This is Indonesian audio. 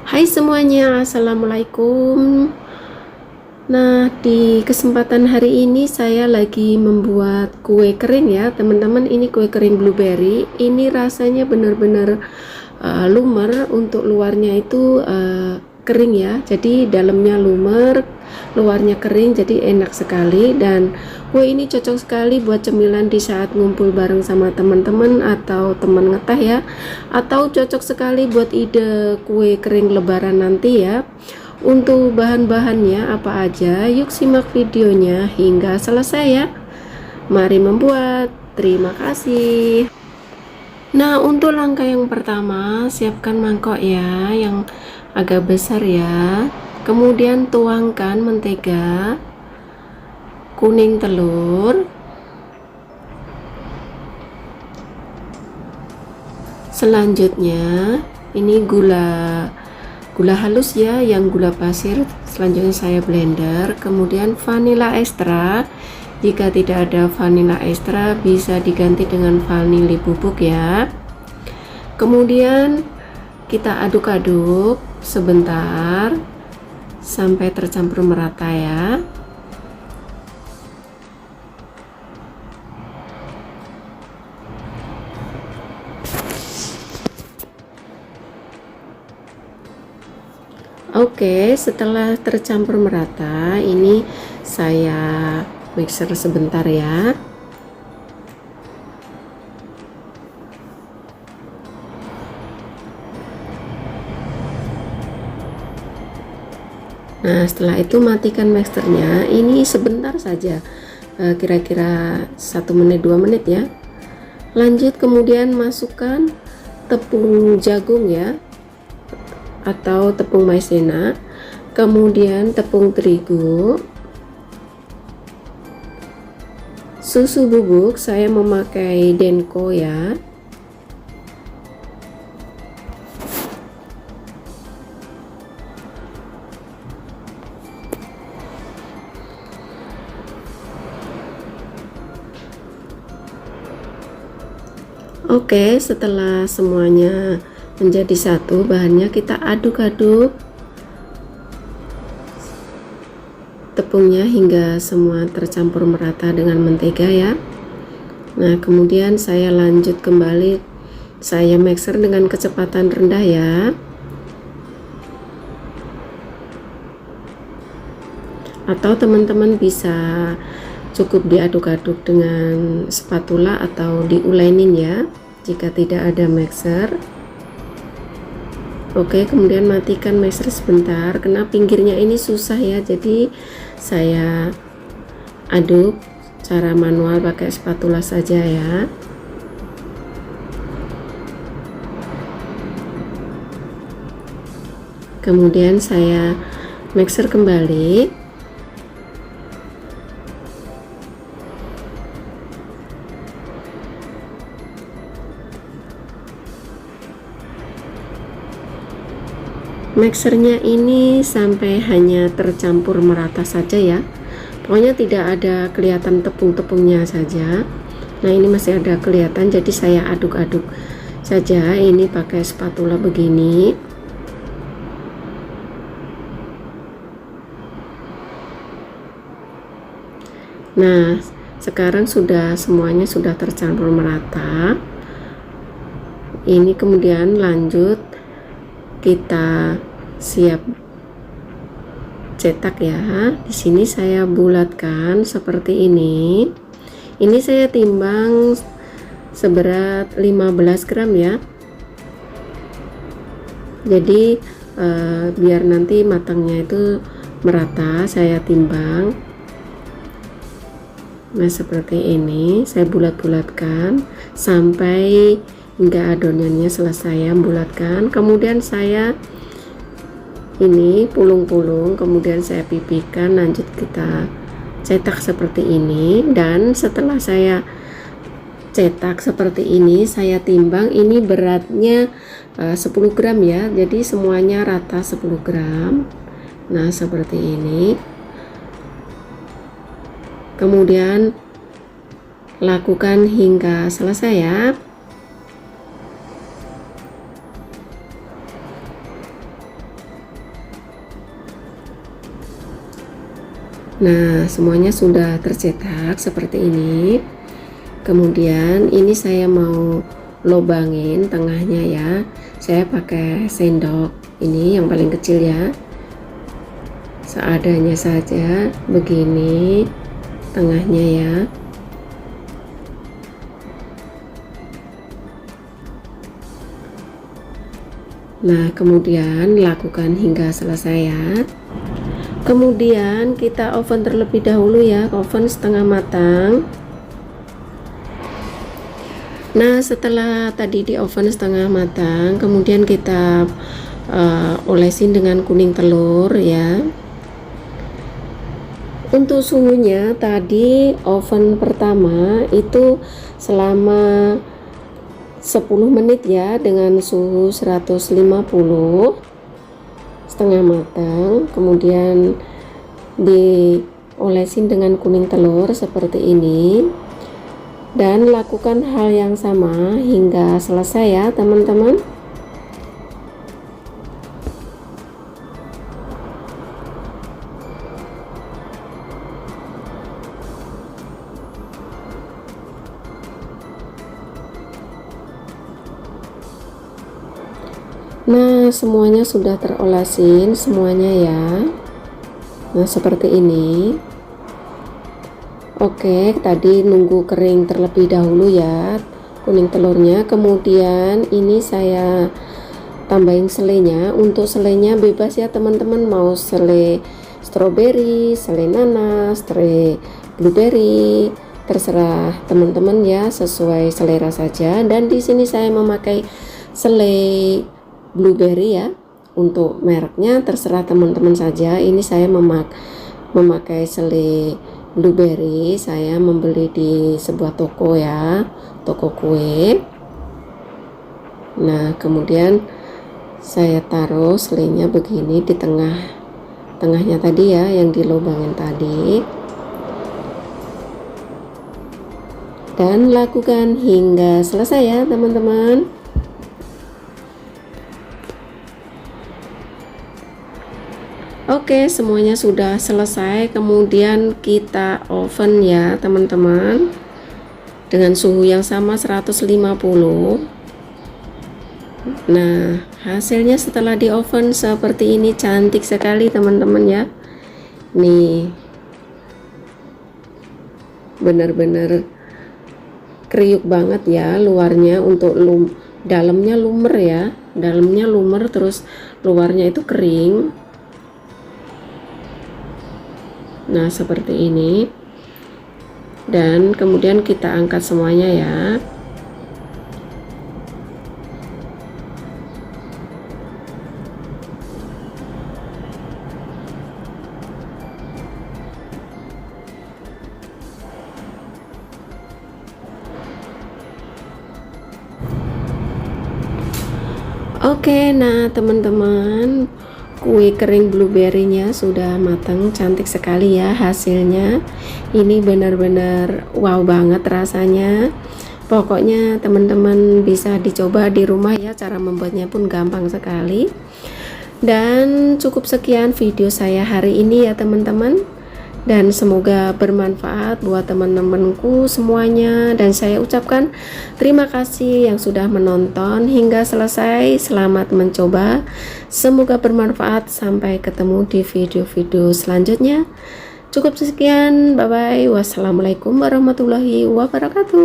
Hai semuanya, assalamualaikum. Nah, di kesempatan hari ini saya lagi membuat kue kering ya, teman-teman. Ini kue kering blueberry. Ini rasanya benar-benar lumer. Untuk luarnya itu kering ya, jadi dalamnya lumer, luarnya kering, jadi enak sekali. Dan kue ini cocok sekali buat cemilan di saat ngumpul bareng sama teman-teman atau teman ngeteh ya, atau cocok sekali buat ide kue kering lebaran nanti ya. Untuk bahan-bahannya apa aja, yuk simak videonya hingga selesai ya. Mari membuat. Terima kasih. Nah, untuk langkah yang pertama, siapkan mangkok ya, yang agak besar ya. Kemudian tuangkan mentega, kuning telur, selanjutnya ini gula halus ya, yang gula pasir. Selanjutnya saya blender. Kemudian vanila ekstra. Jika tidak ada vanila ekstra, bisa diganti dengan vanili bubuk ya. Kemudian kita aduk-aduk sebentar sampai tercampur merata ya. Oke, setelah tercampur merata, ini saya mixer sebentar ya. Nah, setelah itu matikan mixernya. Ini sebentar saja, kira-kira 1 menit 2 menit ya. Lanjut, kemudian masukkan tepung jagung ya, atau tepung maizena, kemudian tepung terigu, susu bubuk. Saya memakai Denko ya. Oke, setelah semuanya menjadi satu bahannya, kita aduk-aduk tepungnya hingga semua tercampur merata dengan mentega ya. Nah, kemudian saya lanjut kembali, saya mixer dengan kecepatan rendah ya. Atau teman-teman bisa cukup diaduk-aduk dengan spatula atau diulenin ya, jika tidak ada mixer. Oke, kemudian matikan mixer sebentar, karena pinggirnya ini susah ya, jadi saya aduk cara manual pakai spatula saja ya. Kemudian saya mixer kembali. Mixernya ini sampai hanya tercampur merata saja ya, pokoknya tidak ada kelihatan tepung-tepungnya saja. Nah, ini masih ada kelihatan, jadi saya aduk-aduk saja ini pakai spatula begini. Nah, sekarang semuanya sudah tercampur merata. Ini kemudian lanjut kita siap cetak ya. Di sini saya bulatkan seperti ini. Ini saya timbang seberat 15 gram ya. Jadi biar nanti matangnya itu merata, saya timbang. Nah, seperti ini saya bulat-bulatkan sampai hingga adonannya selesai ya, bulatkan. Kemudian saya ini pulung-pulung, kemudian saya pipihkan, lanjut kita cetak seperti ini. Dan setelah saya cetak seperti ini, saya timbang. Ini beratnya 10 gram ya, jadi semuanya rata 10 gram. Nah, seperti ini. Kemudian lakukan hingga selesai ya. Nah, semuanya sudah tercetak seperti ini. Kemudian ini saya mau lobangin tengahnya ya. Saya pakai sendok ini yang paling kecil ya. Seadanya saja begini tengahnya ya. Nah, kemudian lakukan hingga selesai ya. Kemudian kita oven terlebih dahulu ya, oven setengah matang. Nah, setelah tadi di oven setengah matang, kemudian kita olesin dengan kuning telur ya. Untuk suhunya tadi oven pertama itu selama 10 menit ya, dengan suhu 150 setengah matang. Kemudian diolesin dengan kuning telur seperti ini. Dan lakukan hal yang sama hingga selesai ya teman-teman. Nah, semuanya sudah terolesin semuanya ya. Nah, seperti ini. Oke, tadi nunggu kering terlebih dahulu ya kuning telurnya. Kemudian ini saya tambahin selainya. Untuk selainya bebas ya teman-teman, mau selai stroberi, selai nanas, selai blueberry, terserah teman-teman ya, sesuai selera saja. Dan di sini saya memakai selai blueberry ya. Untuk mereknya terserah teman-teman saja. Ini saya memakai selai blueberry, saya membeli di sebuah toko ya, toko kue. Nah, kemudian saya taruh selainya begini di tengahnya tadi ya, yang dilubangin tadi. Dan lakukan hingga selesai ya teman-teman. Oke, semuanya sudah selesai. Kemudian kita oven ya teman-teman, dengan suhu yang sama 150. Nah, hasilnya setelah di oven seperti ini, cantik sekali teman-teman ya. Nih, bener-bener kriuk banget ya luarnya. Untuk dalamnya lumer ya, dalamnya lumer terus luarnya itu kering. Nah, seperti ini. Dan kemudian kita angkat semuanya ya. Oke, nah teman-teman, kue kering blueberry-nya sudah matang, cantik sekali ya hasilnya. Ini benar-benar wow banget rasanya. Pokoknya teman-teman bisa dicoba di rumah ya, cara membuatnya pun gampang sekali. Dan cukup sekian video saya hari ini ya teman-teman. Dan semoga bermanfaat buat teman-temanku semuanya. Dan saya ucapkan terima kasih yang sudah menonton hingga selesai. Selamat mencoba, semoga bermanfaat. Sampai ketemu di video-video selanjutnya. Cukup sekian, bye bye. Wassalamualaikum warahmatullahi wabarakatuh.